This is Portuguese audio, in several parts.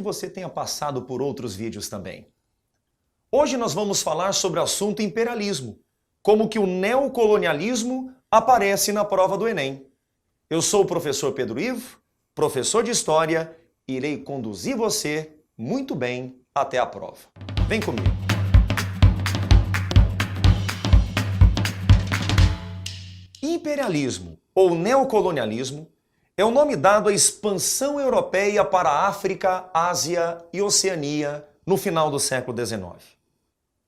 que você tenha passado por outros vídeos também. Hoje nós vamos falar sobre o assunto imperialismo, como que o neocolonialismo aparece na prova do Enem. Eu sou o professor Pedro Ivo, professor de História, e irei conduzir você muito bem até a prova. Vem comigo. Imperialismo ou neocolonialismo é o nome dado à expansão europeia para a África, Ásia e Oceania no final do século XIX.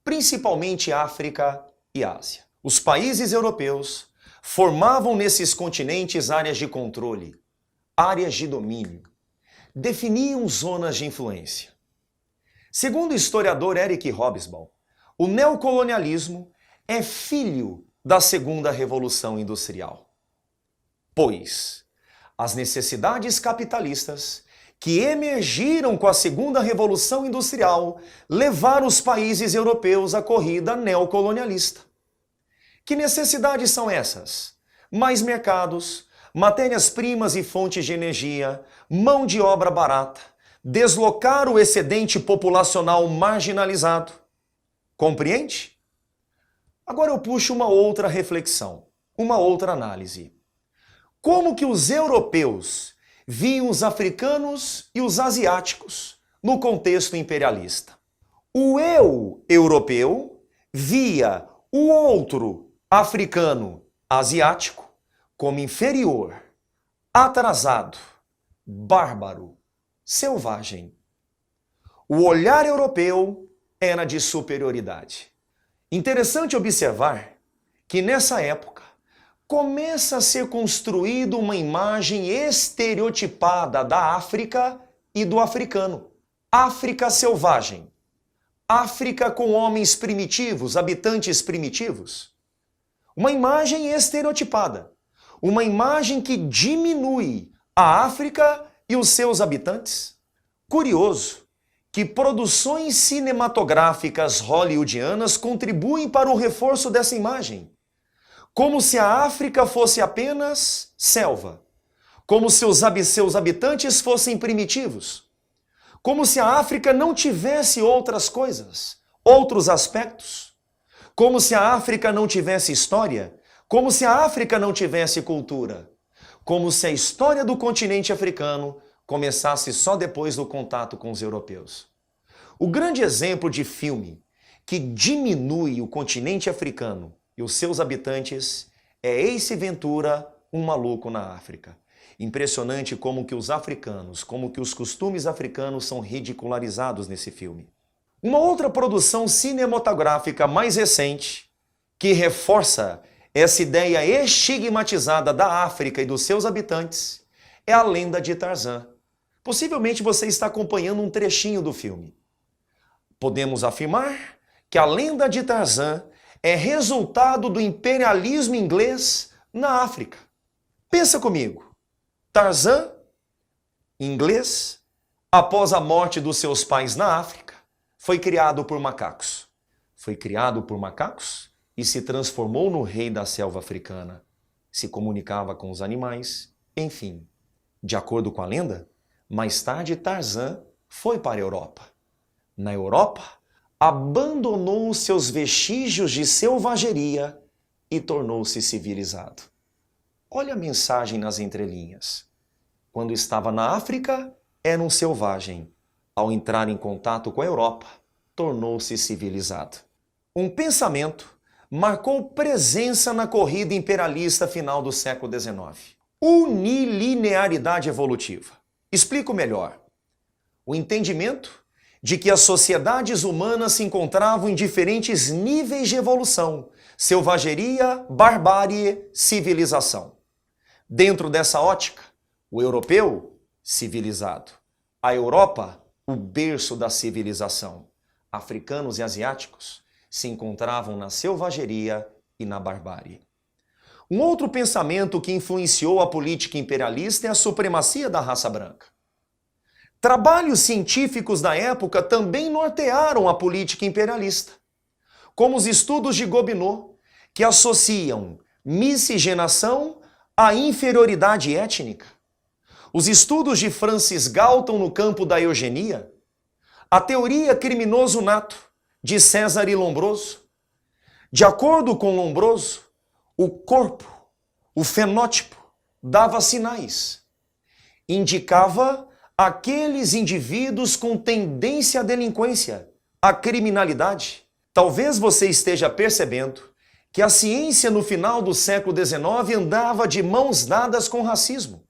Principalmente África e Ásia. Os países europeus formavam nesses continentes áreas de controle, áreas de domínio, definiam zonas de influência. Segundo o historiador Eric Hobsbawm, o neocolonialismo é filho da Segunda Revolução Industrial. Pois as necessidades capitalistas que emergiram com a Segunda Revolução Industrial levaram os países europeus à corrida neocolonialista. Que necessidades são essas? Mais mercados, matérias-primas e fontes de energia, mão de obra barata, deslocar o excedente populacional marginalizado. Compreende? Agora eu puxo uma outra reflexão, uma outra análise. Como que os europeus viam os africanos e os asiáticos no contexto imperialista? O eu europeu via o outro africano asiático como inferior, atrasado, bárbaro, selvagem. O olhar europeu era de superioridade. Interessante observar que nessa época começa a ser construída uma imagem estereotipada da África e do africano. África selvagem. África com homens primitivos, habitantes primitivos. Uma imagem estereotipada. Uma imagem que diminui a África e os seus habitantes. Curioso que produções cinematográficas hollywoodianas contribuem para o reforço dessa imagem. Como se a África fosse apenas selva. Como se seus habitantes fossem primitivos. Como se a África não tivesse outras coisas, outros aspectos. Como se a África não tivesse história. Como se a África não tivesse cultura. Como se a história do continente africano começasse só depois do contato com os europeus. O grande exemplo de filme que diminui o continente africano e os seus habitantes é Ace Ventura, Um Maluco na África. Impressionante como que os africanos, como que os costumes africanos são ridicularizados nesse filme. Uma outra produção cinematográfica mais recente que reforça essa ideia estigmatizada da África e dos seus habitantes é A Lenda de Tarzan. Possivelmente você está acompanhando um trechinho do filme. Podemos afirmar que A Lenda de Tarzan é resultado do imperialismo inglês na África. Pensa comigo. Tarzan, inglês, após a morte dos seus pais na África, foi criado por macacos. Foi criado por macacos e se transformou no rei da selva africana. Se comunicava com os animais, enfim. De acordo com a lenda, mais tarde Tarzan foi para a Europa. Na Europa, abandonou os seus vestígios de selvageria e tornou-se civilizado. Olha a mensagem nas entrelinhas. Quando estava na África, era um selvagem. Ao entrar em contato com a Europa, tornou-se civilizado. Um pensamento marcou presença na corrida imperialista final do século XIX. Unilinearidade evolutiva. Explico melhor. O entendimento de que as sociedades humanas se encontravam em diferentes níveis de evolução, selvageria, barbárie, civilização. Dentro dessa ótica, o europeu, civilizado. A Europa, o berço da civilização. Africanos e asiáticos se encontravam na selvageria e na barbárie. Um outro pensamento que influenciou a política imperialista é a supremacia da raça branca. Trabalhos científicos da época também nortearam a política imperialista, como os estudos de Gobineau, que associam miscigenação à inferioridade étnica. Os estudos de Francis Galton no campo da eugenia, a teoria criminoso nato de César e Lombroso. De acordo com Lombroso, o corpo, o fenótipo, dava sinais. Indicava aqueles indivíduos com tendência à delinquência, à criminalidade. Talvez você esteja percebendo que a ciência no final do século XIX andava de mãos dadas com o racismo.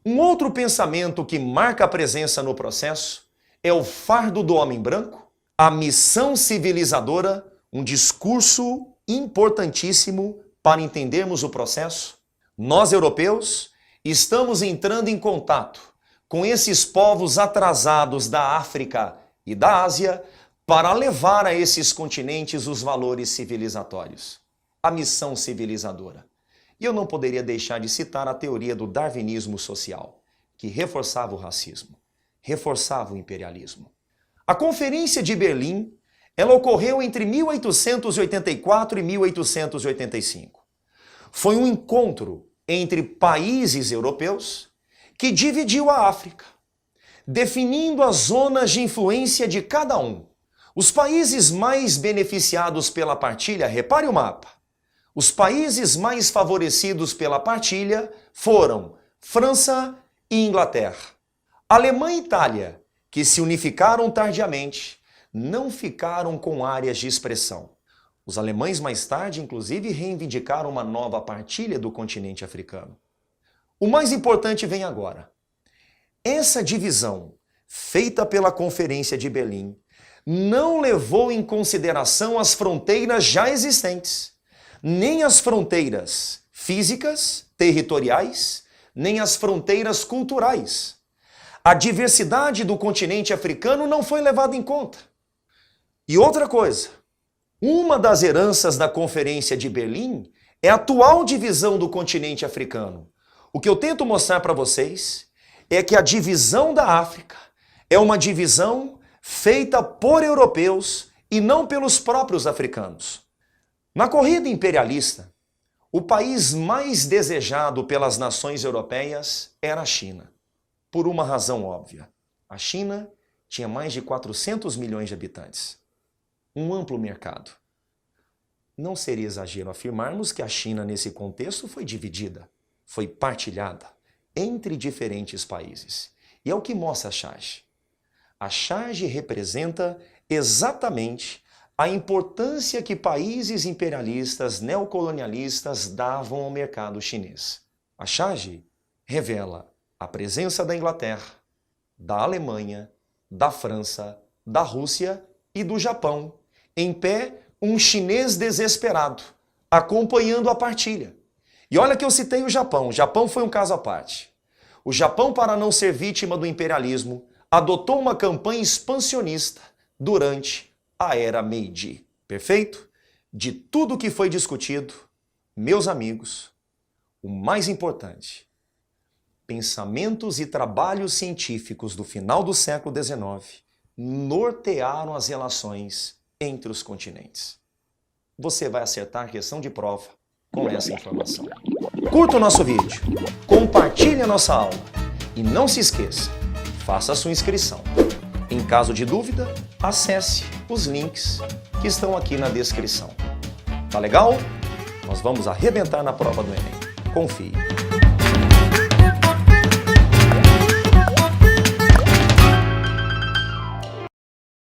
Um outro pensamento que marca a presença no processo é o fardo do homem branco, a missão civilizadora, um discurso importantíssimo para entendermos o processo. Nós, europeus, estamos entrando em contato com esses povos atrasados da África e da Ásia para levar a esses continentes os valores civilizatórios, a missão civilizadora. E eu não poderia deixar de citar a teoria do darwinismo social, que reforçava o racismo, reforçava o imperialismo. A Conferência de Berlim, ela ocorreu entre 1884 e 1885. Foi um encontro entre países europeus que dividiu a África, definindo as zonas de influência de cada um. Os países mais beneficiados pela partilha, repare o mapa, os países mais favorecidos pela partilha foram França e Inglaterra. Alemanha e Itália, que se unificaram tardiamente, não ficaram com áreas de expressão. Os alemães mais tarde, inclusive, reivindicaram uma nova partilha do continente africano. O mais importante vem agora. Essa divisão, feita pela Conferência de Berlim, não levou em consideração as fronteiras já existentes, nem as fronteiras físicas, territoriais, nem as fronteiras culturais. A diversidade do continente africano não foi levada em conta. E outra coisa, uma das heranças da Conferência de Berlim é a atual divisão do continente africano. O que eu tento mostrar para vocês é que a divisão da África é uma divisão feita por europeus e não pelos próprios africanos. Na corrida imperialista, o país mais desejado pelas nações europeias era a China, por uma razão óbvia. A China tinha mais de 400 milhões de habitantes, um amplo mercado. Não seria exagero afirmarmos que a China, nesse contexto, foi dividida, foi partilhada entre diferentes países. E é o que mostra a charge. A charge representa exatamente a importância que países imperialistas, neocolonialistas davam ao mercado chinês. A charge revela a presença da Inglaterra, da Alemanha, da França, da Rússia e do Japão, em pé um chinês desesperado, acompanhando a partilha. E olha que eu citei o Japão. O Japão foi um caso à parte. O Japão, para não ser vítima do imperialismo, adotou uma campanha expansionista durante a era Meiji. Perfeito? De tudo que foi discutido, meus amigos, o mais importante, pensamentos e trabalhos científicos do final do século XIX nortearam as relações entre os continentes. Você vai acertar a questão de prova com essa informação. Curta o nosso vídeo, compartilhe a nossa aula e não se esqueça, faça a sua inscrição. Em caso de dúvida, acesse os links que estão aqui na descrição. Tá legal? Nós vamos arrebentar na prova do Enem. Confie.